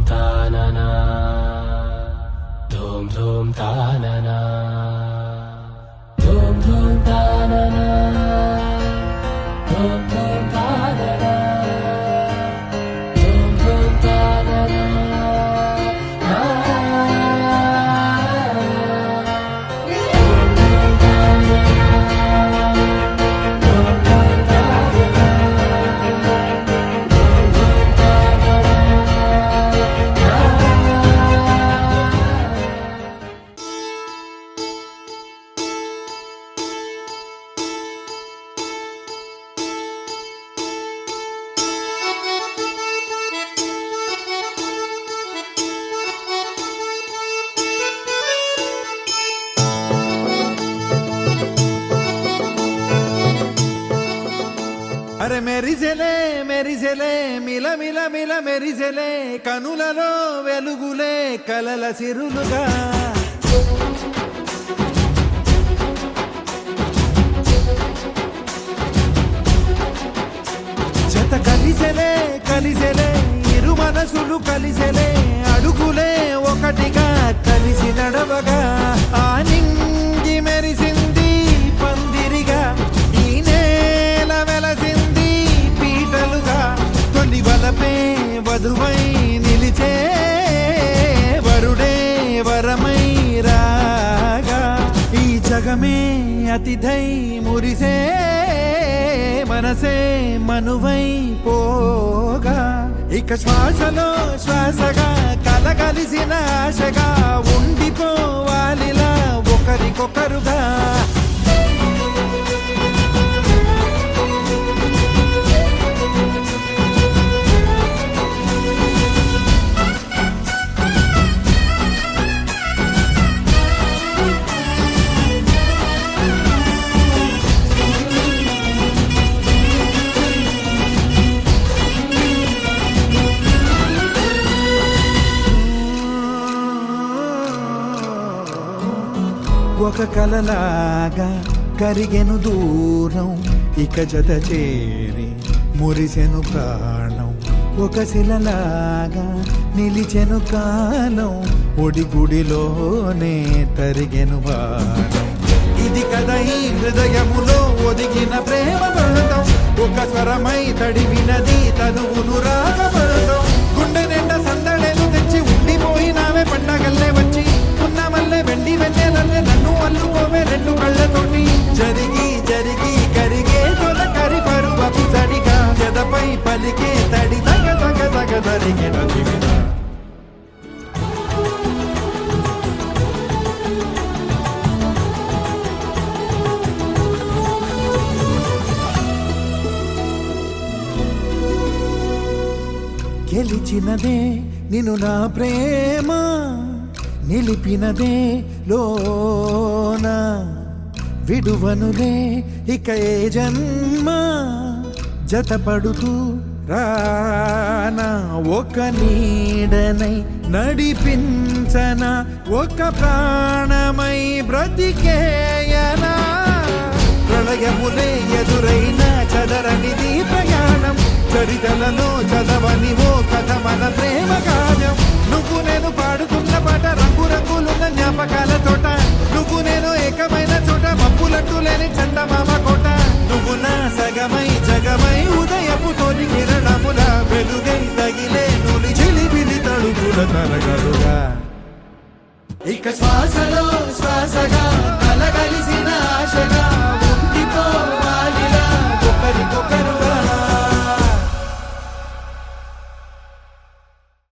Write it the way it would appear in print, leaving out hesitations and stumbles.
తాననా ధూమ్ ధూమ్ తాననా ధూమ్ ధూమ్ తాననా ధూమ్ ధూమ్ తాననా ధూమ్ ధూమ్ తాననా అరే మెరిసెలే మెరిసెలే మిల మిల మిల మెరిసెలే కనులలో వెలుగులే కలల సిరులుగా జత కలిసెలే కలిసెలే ఇరు మనసులు కలిసెలే అడుగులే ఒకటిగా కలిసి నడవగా ఆ నింగి మెరిసింది పందిరిగా ఈ నేల వెలసింది పీటలుగా తొలి వలపే వధువై నిలిచే వరుడే వరమై రాగా ఈ జగమే అతిథై మురిసే మనసే మనువై పోగా ఇక శ్వాసలో శ్వాసగా కలగలిసిన ఆశగా ఉండిపోవాలిలా ఒకరికొకరుగా ఒక కలలాగా కరిగెను దూరం ఇక జత చేరి మురిసెను ప్రాణం ఒక శిలలాగా నిలిచెను కాలం ఒడిగుడిలోనే తరిగెను వారం ఇది కదా ఈ హృదయములో ఒదిగిన ప్రేమ పడతాం ఒక స్వరమై తడివినది తనువును రాగపడతాం గుండె నిండా సందడేలు తెచ్చి ఉండిపోయినావే పండగల్లే వచ్చి ఉన్న మల్లె వెండి వెన్నెలల్లే నన్ను అల్లుకోవే రెండు కళ్ళతోటి జరిగి జరిగి కరిగే తొల కరి పరువపు సడిగా జదపై పలికే తడి తగ తగ తగ తరిగిన దివిన గెలిచినదే నిన్ను నా ప్రేమ నిలిపినదే లోన విడువనులే ఇక ఏ జన్మ జతపడుతూ రానా ఒక నీడనై నడిపించన ఒక ప్రాణమై బ్రతికేయనా ప్రళయములే ఎదురైన చదరనిది ప్రయాణం చరితలలో చదవని ఓ కథ మన ప్రేమ కావ్యం నువ్వు నేను పాడుతున్న పాట రంగు రంగులున్న జ్ఞాపకాల తోట నువ్వు నేను ఏకమైన చోట మప్పులట్టు లేని చందమామ కోట నువ్వు నా సగమై జగమై ఉదయపు తోటి కిరణముల వెలుగై తగిలే నులి చిలిబిలి తడుపుల తరగలుగా ఇక శ్వాసలో శ్వాసగా కలగ